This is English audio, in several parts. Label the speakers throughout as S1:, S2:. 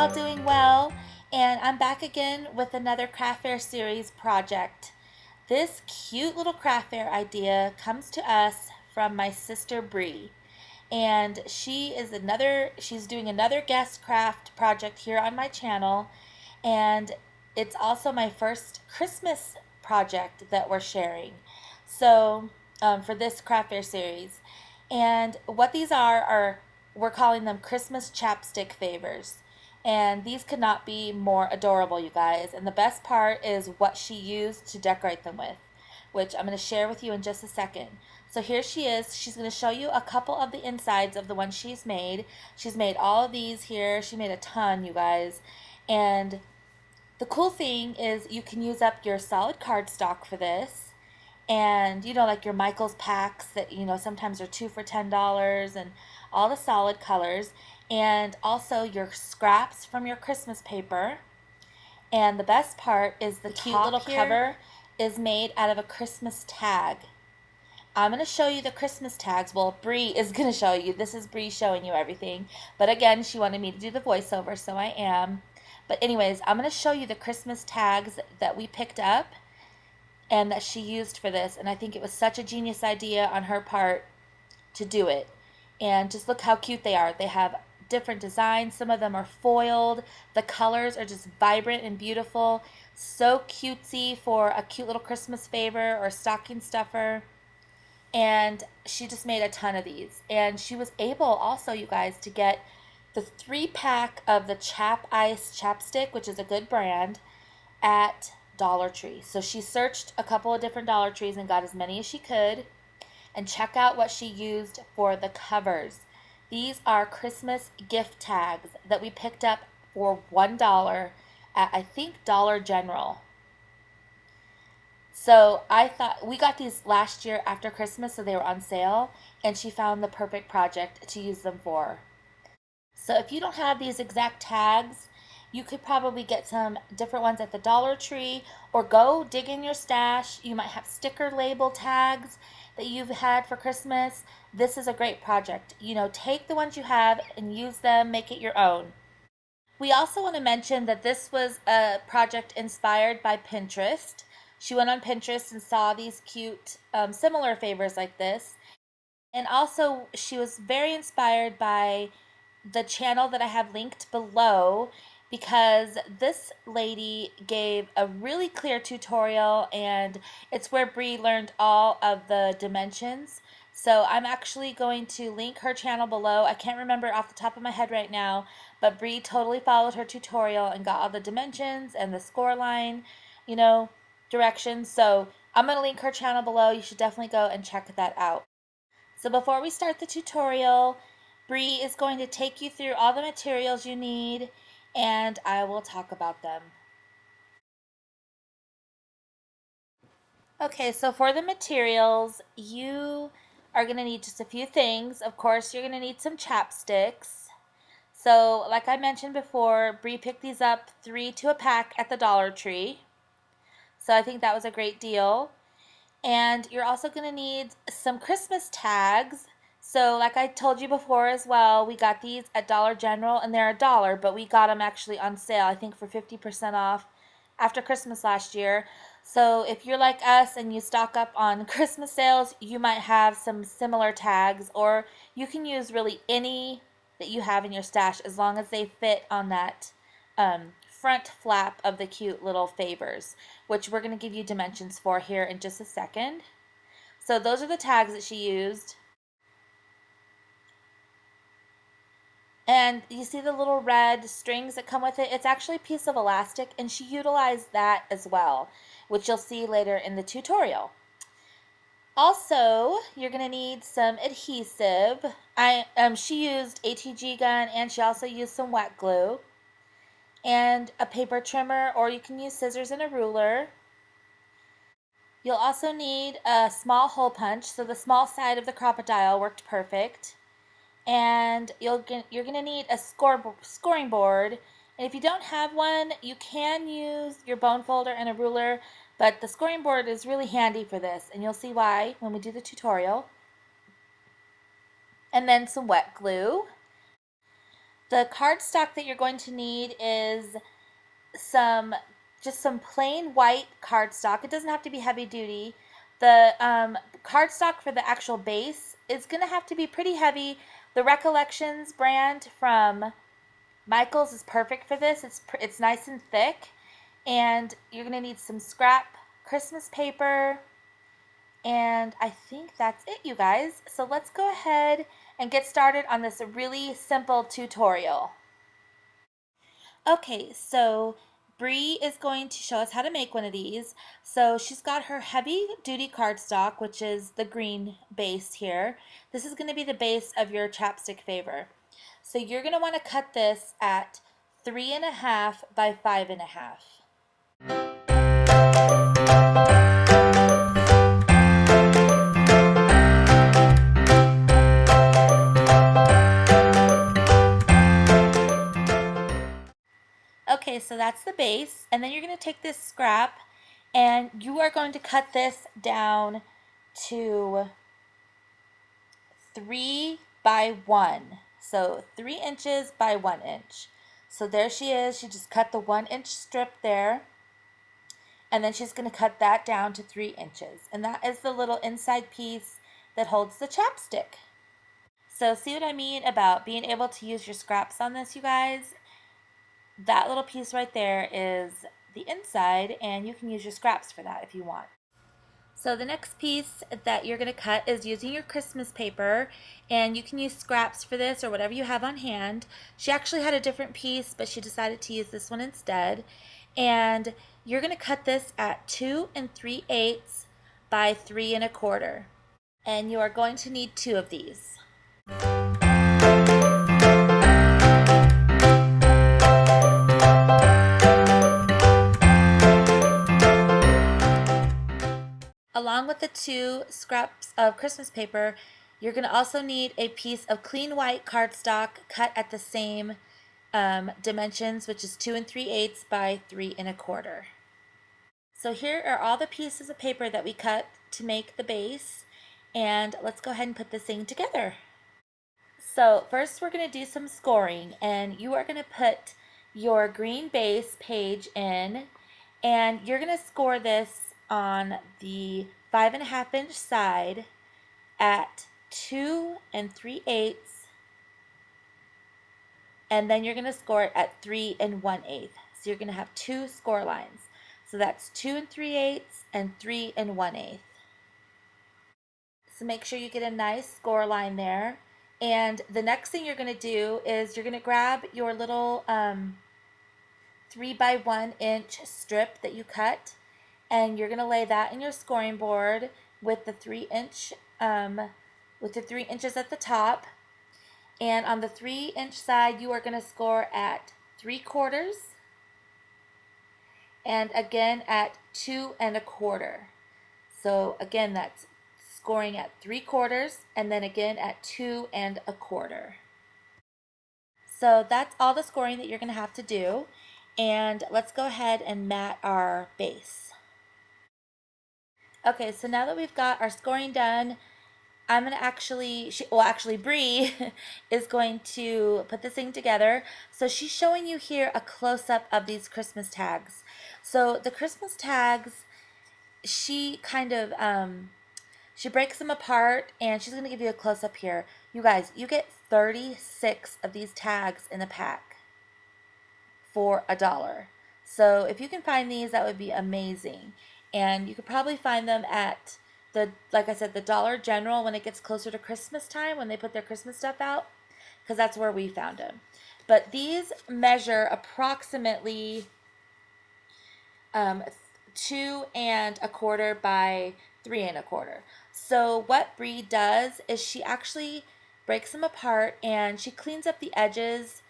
S1: all doing well, and I'm back again with another craft fair series project. This cute little craft fair idea comes to us from my sister Bree, and she's doing another guest craft project here on my channel, and it's also my first Christmas project that we're sharing. So, for this craft fair series, and what these are we're calling them Christmas chapstick favors. And these could not be more adorable, you guys. And the best part is what she used to decorate them with, which I'm going to share with you in just a second. So here she is. She's going to show you a couple of the insides of the ones she's made. She's made all of these here. She made a ton, you guys. And the cool thing is you can use up your solid cardstock for this. And like your Michaels packs that sometimes are 2 for $10, and all the solid colors, and also your scraps from your Christmas paper. And the best part is the cute little cover is made out of a Christmas tag. I'm going to show you the Christmas tags. Well, Bree is going to show you. This is Bree showing you everything. But again, she wanted me to do the voiceover, so I am. But anyways, I'm going to show you the Christmas tags that we picked up and that she used for this. And I think it was such a genius idea on her part to do it. And just look how cute they are. They have different designs. Some of them are foiled. The colors are just vibrant and beautiful. So cutesy for a cute little Christmas favor or stocking stuffer. And she just made a ton of these. And she was able also, you guys, to get the 3-pack of the Chap Ice Chapstick, which is a good brand, at Dollar Tree. So she searched a couple of different Dollar Trees and got as many as she could. And check out what she used for the covers. These are Christmas gift tags that we picked up for $1 at, I think, Dollar General. So I thought we got these last year after Christmas, so they were on sale, and she found the perfect project to use them for. So if you don't have these exact tags, you could probably get some different ones at the Dollar Tree, or go dig in your stash. You might have sticker label tags that you've had for Christmas. This is a great project. Take the ones you have and use them, make it your own. We also want to mention that this was a project inspired by Pinterest. She went on Pinterest and saw these cute similar favors like this. And also she was very inspired by the channel that I have linked below, because this lady gave a really clear tutorial, and it's where Bree learned all of the dimensions. So I'm actually going to link her channel below. I can't remember off the top of my head right now, but Bree totally followed her tutorial and got all the dimensions and the score line, directions. So I'm going to link her channel below. You should definitely go and check that out. So before we start the tutorial, Bree is going to take you through all the materials you need, and I will talk about them. Okay, so for the materials, you are going to need just a few things. Of course, you're going to need some chapsticks. So, like I mentioned before, Bree picked these up 3 to a pack at the Dollar Tree. So I think that was a great deal. And you're also going to need some Christmas tags. So like I told you before as well, we got these at Dollar General, and they're $1, but we got them actually on sale, I think for 50% off after Christmas last year. So if you're like us and you stock up on Christmas sales, you might have some similar tags, or you can use really any that you have in your stash as long as they fit on that front flap of the cute little favors, which we're going to give you dimensions for here in just a second. So those are the tags that she used. And you see the little red strings that come with it? It's actually a piece of elastic, and she utilized that as well, which you'll see later in the tutorial. Also, you're going to need some adhesive. She used ATG gun, and she also used some wet glue, and a paper trimmer, or you can use scissors and a ruler. You'll also need a small hole punch, so the small side of the crocodile worked perfect. And you're going to need a scoring board. And if you don't have one, you can use your bone folder and a ruler, but the scoring board is really handy for this, and you'll see why when we do the tutorial. And then some wet glue. The cardstock that you're going to need is some just some plain white cardstock. It doesn't have to be heavy duty. The cardstock for the actual base is going to have to be pretty heavy. The Recollections brand from Michael's is perfect for this. It's nice and thick, and you're going to need some scrap Christmas paper, and I think that's it, you guys. So let's go ahead and get started on this really simple tutorial. Okay, so Bree is going to show us how to make one of these. So she's got her heavy duty cardstock, which is the green base here. This is going to be the base of your chapstick favor. So you're going to want to cut this at 3.5 by 5.5. Okay, so that's the base, and then you're going to take this scrap and you are going to cut this down to 3 by 1. So 3 inches by 1 inch. So there she is. She just cut the 1-inch strip there, and then she's going to cut that down to 3 inches. And that is the little inside piece that holds the chapstick. So see what I mean about being able to use your scraps on this, you guys? That little piece right there is the inside, and you can use your scraps for that if you want. So the next piece that you're going to cut is using your Christmas paper, and you can use scraps for this or whatever you have on hand. She actually had a different piece, but she decided to use this one instead. And you're going to cut this at 2 3/8 by 3 1/4. And you are going to need 2 of these. Along with the 2 scraps of Christmas paper, you're going to also need a piece of clean white cardstock cut at the same dimensions, which is 2 3/8 by 3 1/4. So here are all the pieces of paper that we cut to make the base, and let's go ahead and put this thing together. So first we're going to do some scoring, and you are going to put your green base page in, and you're going to score this on the 5.5-inch side at 2 3/8, and then you're going to score it at 3 1/8. So you're going to have 2 score lines. So that's 2 3/8 and 3 1/8. So make sure you get a nice score line there. And the next thing you're going to do is you're going to grab your little 3 by 1 inch strip that you cut, and you're going to lay that in your scoring board with the 3 inches at the top. And on the 3-inch side, you are going to score at 3/4, and again at 2 1/4. So again, that's scoring at 3/4, and then again at 2 1/4. So that's all the scoring that you're going to have to do. And let's go ahead and mat our base. Okay, so now that we've got our scoring done, I'm going to actually Bree is going to put this thing together. So she's showing you here a close-up of these Christmas tags. So the Christmas tags, she kind of, she breaks them apart, and she's going to give you a close-up here. You guys, you get 36 of these tags in a pack for $1. So if you can find these, that would be amazing. And you could probably find them at like I said, the Dollar General when it gets closer to Christmas time, when they put their Christmas stuff out, because that's where we found them. But these measure approximately 2 1/4 by 3 1/4. So what Bree does is she actually breaks them apart, and she cleans up the edges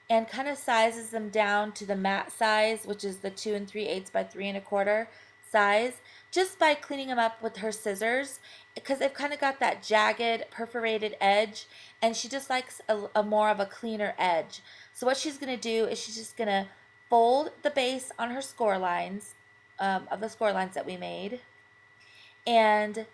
S1: and kind of sizes them down to the mat size, which is the 2 3/8 by 3 1/4 size, just by cleaning them up with her scissors, because they've kind of got that jagged perforated edge, and she just likes a more of a cleaner edge. So what she's going to do is she's just going to fold the base on her score lines, of the score lines that we made, and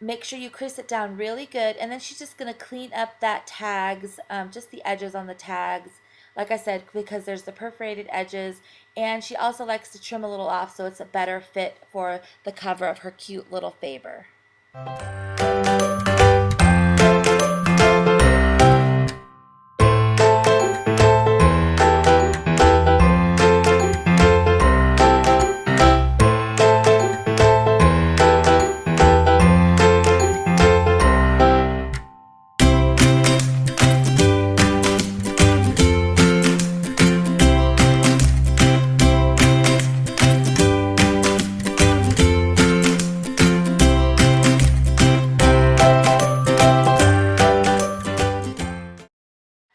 S1: make sure you crease it down really good, and then she's just going to clean up that tags, just the edges on the tags, like I said, because there's the perforated edges, and she also likes to trim a little off so it's a better fit for the cover of her cute little favor.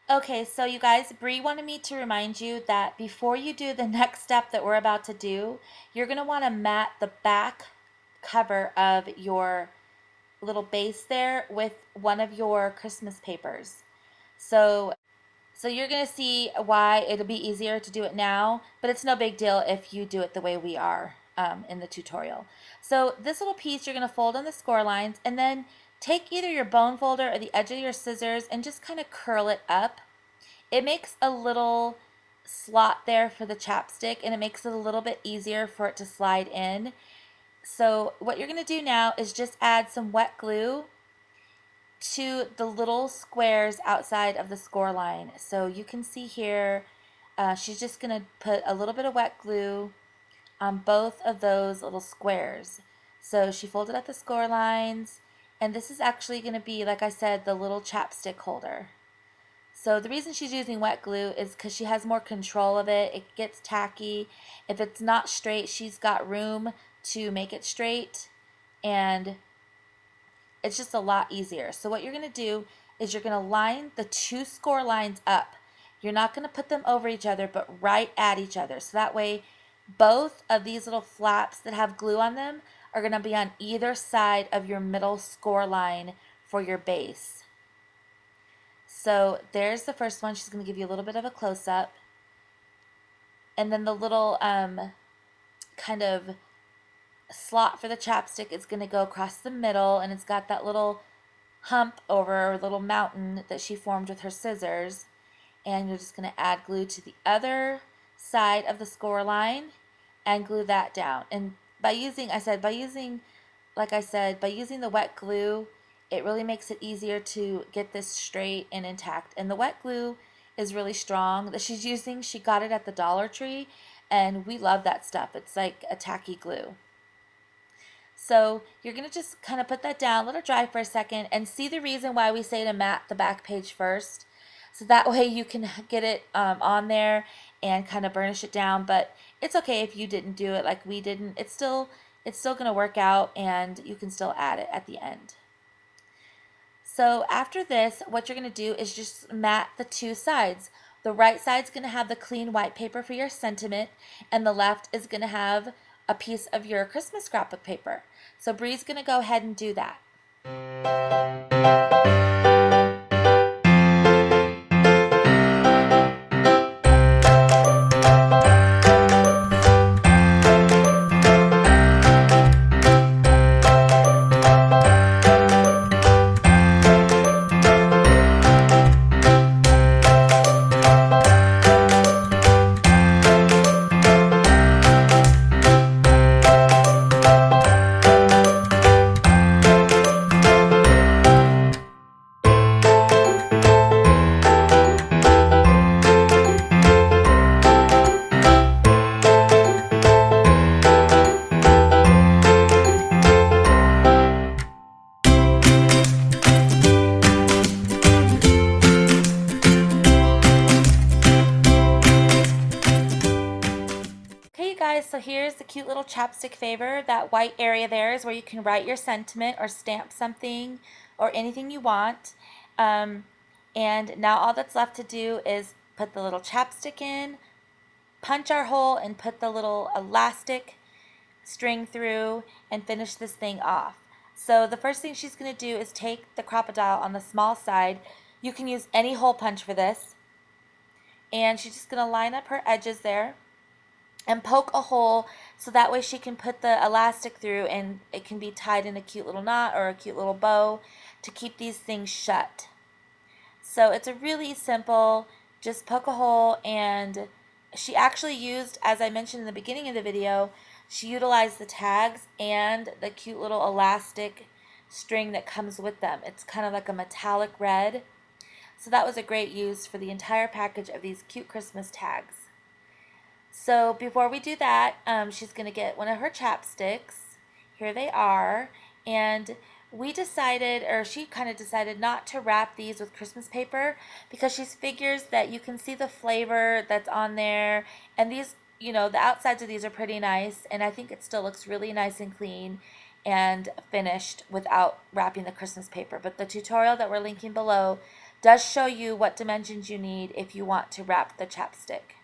S1: Okay, so you guys, Bree wanted me to remind you that before you do the next step that we're about to do, you're going to want to mat the back cover of your little base there with one of your Christmas papers. So you're going to see why it'll be easier to do it now, but it's no big deal if you do it the way we are in the tutorial. So this little piece you're going to fold on the score lines, and then take either your bone folder or the edge of your scissors and just kind of curl it up. It makes a little slot there for the chapstick, and it makes it a little bit easier for it to slide in. So what you're going to do now is just add some wet glue to the little squares outside of the score line. So you can see here, she's just going to put a little bit of wet glue on both of those little squares. So she folded up the score lines, and this is actually going to be, like I said, the little chapstick holder. So the reason she's using wet glue is because she has more control of it. It gets tacky. If it's not straight, she's got room to make it straight, and it's just a lot easier. So what you're going to do is you're going to line the two score lines up. You're not going to put them over each other, but right at each other. So that way, both of these little flaps that have glue on them are going to be on either side of your middle score line for your base. So there's the first one. She's going to give you a little bit of a close-up. And then the little kind of slot for the chapstick is going to go across the middle, and it's got that little hump over, or little mountain that she formed with her scissors. And you're just going to add glue to the other side of the score line and glue that down. And by using the wet glue, it really makes it easier to get this straight and intact. And the wet glue is really strong that she's using. She got it at the Dollar Tree, and we love that stuff. It's like a tacky glue. So you're going to just kind of put that down, let it dry for a second, and see the reason why we say to mat the back page first. So that way you can get it on there and kind of burnish it down. But it's okay if you didn't do it like we didn't. It's still going to work out, and you can still add it at the end. So after this, what you're going to do is just mat the two sides. The right side's going to have the clean white paper for your sentiment, and the left is going to have a piece of your Christmas scrapbook paper. So Bree's going to go ahead and do that. So here's the cute little chapstick favor. That white area there is where you can write your sentiment or stamp something or anything you want. And now all that's left to do is put the little chapstick in, punch our hole, and put the little elastic string through and finish this thing off. So the first thing she's going to do is take the crocodile on the small side. You can use any hole punch for this. And she's just going to line up her edges there. and poke a hole so that way she can put the elastic through and it can be tied in a cute little knot or a cute little bow to keep these things shut. So it's a really simple, just poke a hole, and she actually used, as I mentioned in the beginning of the video, she utilized the tags and the cute little elastic string that comes with them. It's kind of like a metallic red. So that was a great use for the entire package of these cute Christmas tags. So before we do that, she's going to get one of her chapsticks. Here they are. And we decided, or she kind of decided, not to wrap these with Christmas paper because she figures that you can see the flavor that's on there. And these, you know, the outsides of these are pretty nice. And I think it still looks really nice and clean and finished without wrapping the Christmas paper. But the tutorial that we're linking below does show you what dimensions you need if you want to wrap the chapstick.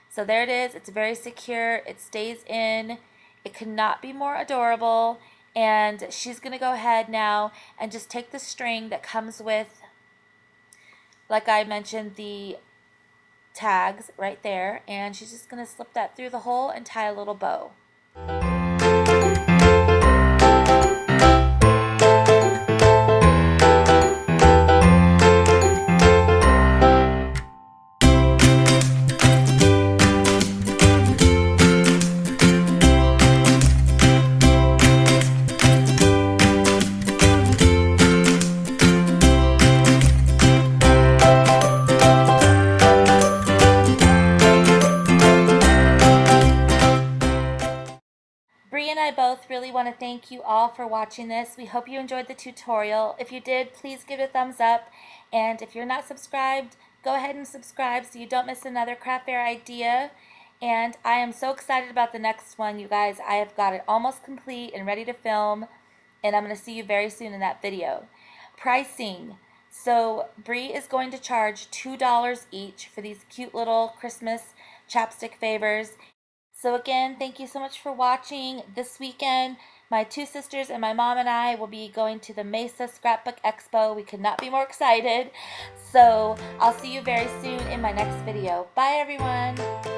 S1: So there it is. It's very secure. It stays in. It could not be more adorable. And she's going to go ahead now and just take the string that comes with, like I mentioned, the tags right there. And she's just going to slip that through the hole and tie a little bow. Bree and I both really want to thank you all for watching this. We hope you enjoyed the tutorial. If you did, please give it a thumbs up. And if you're not subscribed, go ahead and subscribe so you don't miss another craft fair idea. And I am so excited about the next one, you guys. I have got it almost complete and ready to film. And I'm going to see you very soon in that video. Pricing. So Bree is going to charge $2 each for these cute little Christmas chapstick favors. So again, thank you so much for watching. This weekend, my two sisters and my mom and I will be going to the Mesa Scrapbook Expo. We could not be more excited. So I'll see you very soon in my next video. Bye, everyone.